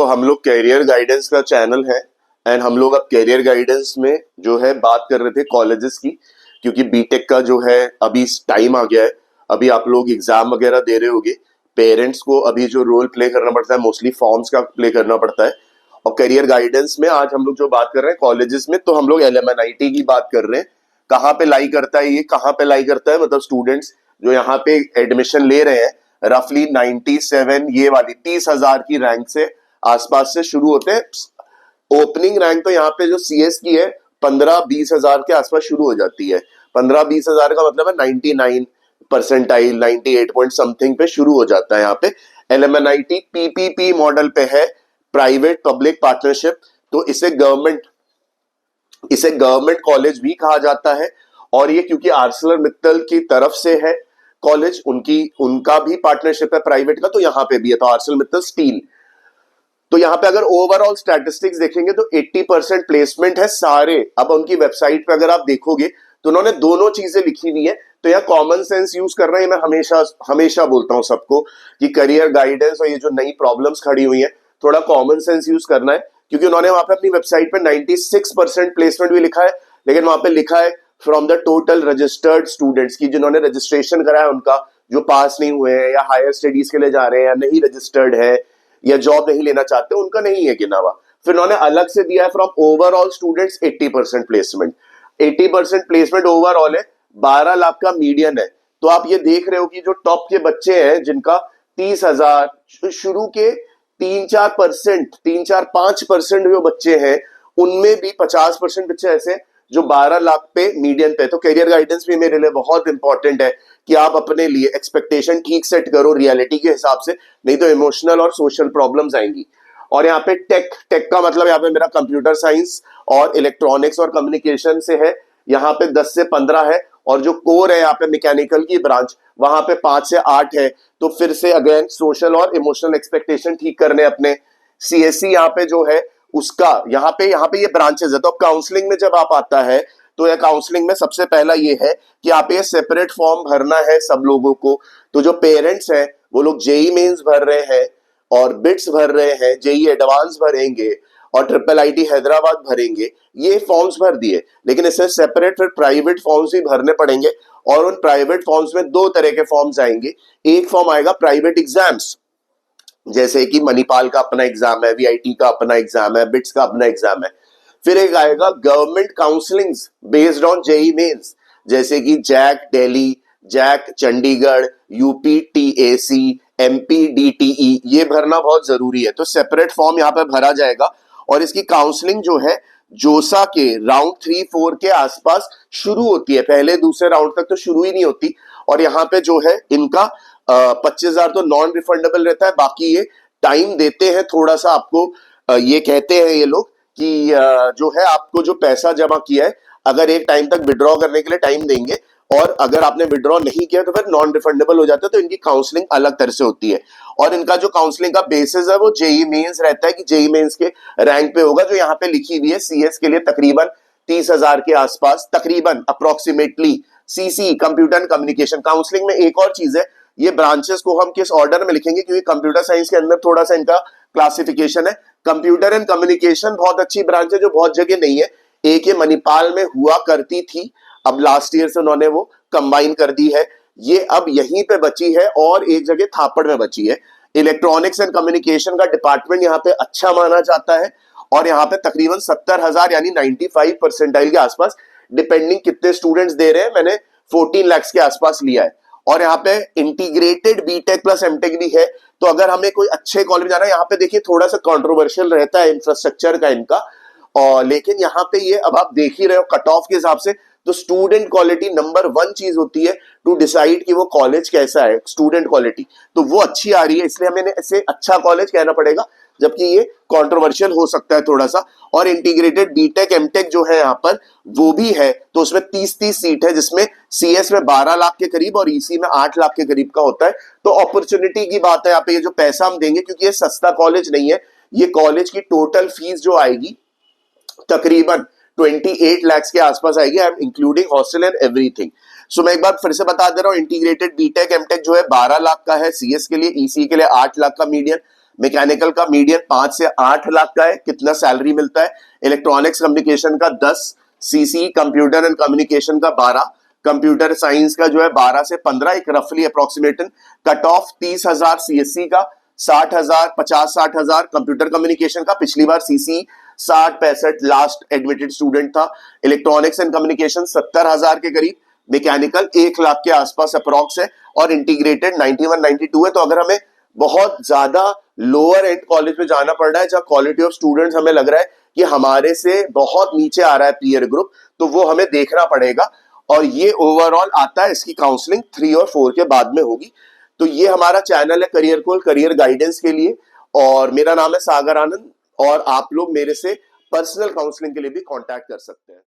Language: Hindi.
हम लोग कैरियर गाइडेंस का चैनल है एंड हम लोग अब कैरियर गाइडेंस में जो है बात कर रहे थे कॉलेजेस की, क्योंकि बीटेक का जो है अभी टाइम आ गया है। अभी आप लोग एग्जाम वगैरह दे रहे होगे, पेरेंट्स को अभी जो रोल प्ले करना पड़ता है मोस्टली फॉर्म्स का प्ले करना पड़ता है। और करियर गाइडेंस में आज हम लोग जो बात कर रहे हैं कॉलेजेस में, तो हम लोग एलएमएनआईटी की बात कर रहे हैं। कहाँ पे लाई करता है ये, कहाँ पे लाई करता है, मतलब स्टूडेंट्स जो यहाँ पे एडमिशन ले रहे हैं रफली 97 ये वाली 30,000 की रैंक से आसपास से शुरू होते हैं। ओपनिंग रैंक तो यहाँ पे जो सीएस की है 15-20 हजार के आसपास शुरू हो जाती है। 15-20 हजार का मतलब है 99 परसेंटाइल, 98 पॉइंट समथिंग पे शुरू हो जाता है। यहाँ पे एलएमएनआईटी पीपीपी मॉडल पे है, प्राइवेट पब्लिक पार्टनरशिप, तो इसे गवर्नमेंट कॉलेज भी कहा जाता है। और ये क्योंकि आर्सलर मित्तल की तरफ से है कॉलेज, उनका भी पार्टनरशिप है प्राइवेट का, तो यहाँ पे भी है, तो आर्सलर मित्तल स्टील। तो यहाँ पे अगर ओवरऑल स्टैटिस्टिक्स देखेंगे तो 80% प्लेसमेंट है सारे। अब उनकी वेबसाइट पे अगर आप देखोगे तो उन्होंने दोनों चीजें लिखी हुई है। तो यहाँ कॉमन सेंस यूज कर रहे हैं। मैं हमेशा हमेशा बोलता हूँ सबको कि करियर गाइडेंस और ये जो नई प्रॉब्लम्स खड़ी हुई है, थोड़ा कॉमन सेंस यूज करना है, क्योंकि उन्होंने वहां पे अपनी वेबसाइट पे 96% प्लेसमेंट भी लिखा है, लेकिन वहां पे लिखा है from the total registered students की, जिन्होंने रजिस्ट्रेशन कराया उनका, जो पास नहीं हुए हैं या हायर स्टडीज के लिए जा रहे हैं या नहीं रजिस्टर्ड है या जॉब नहीं लेना चाहते, उनका नहीं है गिना हुआ। फिर उन्होंने अलग से दिया है from overall students 80% placement. 80% placement overall है, 12 लाख का मीडियन है। तो आप ये देख रहे हो कि जो टॉप के बच्चे हैं जिनका 30,000 शुरू के 3-4-5% जो बच्चे हैं, उनमें भी 50% बच्चे ऐसे जो 12 लाख पे मीडियन पे। तो करियर गाइडेंस भी मेरे लिए बहुत इंपॉर्टेंट है कि आप अपने लिए एक्सपेक्टेशन ठीक सेट करो रियलिटी के हिसाब से, नहीं तो इमोशनल और सोशल प्रॉब्लम्स आएंगी। और यहाँ पे टेक का मतलब यहाँ पे मेरा कंप्यूटर साइंस और इलेक्ट्रॉनिक्स और कम्युनिकेशन से है, यहाँ पे 10 से 15 है। और जो कोर है यहाँ पे मैकेनिकल की ब्रांच, वहां पे 5 से 8 है। तो फिर से अगेन सोशल और इमोशनल एक्सपेक्टेशन ठीक करने अपने। सीएससी यहाँ पे जो है उसका यहाँ पे ये ब्रांचेस है। तो काउंसलिंग में जब आप आता है तो ये काउंसलिंग में सबसे पहला ये है कि आप ये सेपरेट फॉर्म भरना है सब लोगों को। तो जो पेरेंट्स हैं वो लोग जेई मेंस भर रहे हैं और बिट्स भर रहे हैं, जेई एडवांस भरेंगे और ट्रिपल आईटी हैदराबाद भरेंगे, ये फॉर्म्स भर दिए। लेकिन इससे सेपरेट फिर प्राइवेट फॉर्म्स भी भरने पड़ेंगे, और उन प्राइवेट फॉर्म्स में 2 तरह के फॉर्म्स आएंगे। एक फॉर्म आएगा प्राइवेट एग्जाम्स, जैसे कि मणिपाल का अपना एग्जाम है, वीआईटी का अपना एग्जाम है, बिट्स का अपना एग्जाम है। फिर एक आएगा government counsellings based on JEE Mains, जैसे कि JAC Delhi, JAC Chandigarh, UP TAC, MP DTE, ये भरना बहुत जरूरी है। तो सेपरेट फॉर्म यहाँ पे भरा जाएगा। और इसकी काउंसलिंग जो है जोसा के राउंड 3-4 के आसपास शुरू होती है, पहले दूसरे राउंड तक तो शुरू ही नहीं होती। और यहाँ पे जो है इनका 25,000 तो नॉन रिफंडेबल रहता है, बाकी ये टाइम देते हैं थोड़ा सा आपको। ये कहते हैं ये लोग कि जो है आपको जो पैसा जमा किया है, अगर एक टाइम तक विड्रॉ करने के लिए टाइम देंगे, और अगर आपने विड्रॉ नहीं किया तो फिर नॉन रिफंडेबल हो जाता है। तो इनकी काउंसलिंग अलग तरह से होती है। और इनका जो काउंसलिंग का बेसिस है वो जेई मेंस रहता है, कि जेई मेंस के रैंक पे होगा, जो यहाँ पे लिखी हुई है सीएस के लिए तकरीबन 30,000 के आसपास, तकरीबन approximately. CC computer and communication counselling में एक और चीज है, ये ब्रांचेस को हम किस ऑर्डर में लिखेंगे, क्योंकि कंप्यूटर साइंस के अंदर थोड़ा सा इनका क्लासिफिकेशन है। कंप्यूटर एंड कम्युनिकेशन बहुत अच्छी ब्रांच है जो बहुत जगह नहीं है। एक ये मणिपाल में हुआ करती थी, अब लास्ट ईयर से उन्होंने वो कंबाइन कर दी है, ये अब यहीं पे बची है, और एक जगह थापड़ में बची है। इलेक्ट्रॉनिक्स एंड कम्युनिकेशन का डिपार्टमेंट यहाँ पे अच्छा माना जाता है, और यहाँ पे तकरीबन 70,000 यानी 95 परसेंटाइल के आसपास, डिपेंडिंग कितने स्टूडेंट्स दे रहे हैं, मैंने 14 लाख के आसपास लिया है। और यहाँ पे इंटीग्रेटेड बीटेक प्लस एमटेक भी है। तो अगर हमें कोई अच्छे कॉलेज जाना है, यहाँ पे देखिए थोड़ा सा कंट्रोवर्शियल रहता है इंफ्रास्ट्रक्चर का इनका, और लेकिन यहाँ पे ये अब आप देख ही रहे हो कट ऑफ के हिसाब से, तो स्टूडेंट क्वालिटी नंबर 1 चीज होती है टू डिसाइड कि वो कॉलेज कैसा है। स्टूडेंट क्वालिटी तो वो अच्छी आ रही है, इसलिए हमें इसे अच्छा कॉलेज कहना पड़ेगा, जबकि ये कंट्रोवर्शियल हो सकता है थोड़ा सा। और इंटीग्रेटेड बीटेक एमटेक जो है यहाँ पर वो भी है, तो उसमें 30-30 सीट है, जिसमें सीएस में 12 लाख के करीब और ईसी में 8 लाख के करीब का होता है। तो अपॉर्चुनिटी की बात है यहाँ पे, ये जो पैसा हम देंगे, क्योंकि ये सस्ता कॉलेज नहीं है, ये कॉलेज की टोटल फीस जो आएगी तकरीबन 28 लाख के आसपास आएगी, I am including hostel and everything. So मैं एक बार फिर से बता दे रहा हूँ, इंटीग्रेटेड बीटेक एमटेक जो है 12 लाख का है सीएस के लिए, ईसी के लिए 8 लाख का मीडियन, मैकेनिकल का मीडियन 5 से 8 लाख का है, कितना सैलरी मिलता है। इलेक्ट्रॉनिक्स कम्युनिकेशन का 10, सीसी कंप्यूटर एंड कम्युनिकेशन का 12, कंप्यूटर साइंस का जो है 12 से 15, एक रफली अप्रोक्सीमेटन कट ऑफ 30,000 सीएससी का, 60,000, 50-60,000 कंप्यूटर कम्युनिकेशन का। पिछली बार सीसी 60-65 लास्ट एडमिटेड स्टूडेंट था। इलेक्ट्रॉनिक्स एंड कम्युनिकेशन 70,000 के करीब, मैकेनिकल 1 लाख के आसपास अप्रोक्स है, और इंटीग्रेटेड 91-92 है। तो अगर हमें बहुत ज्यादा लोअर एंड कॉलेज में जाना पड़ रहा है, जहाँ क्वालिटी ऑफ स्टूडेंट्स हमें लग रहा है कि हमारे से बहुत नीचे आ रहा है पीयर ग्रुप, तो वो हमें देखना पड़ेगा। और ये ओवरऑल आता है, इसकी काउंसलिंग 3 और 4 के बाद में होगी। तो ये हमारा चैनल है करियर कोल, करियर गाइडेंस के लिए, और मेरा नाम है सागर आनंद, और आप लोग मेरे से पर्सनल काउंसलिंग के लिए भी कांटेक्ट कर सकते हैं।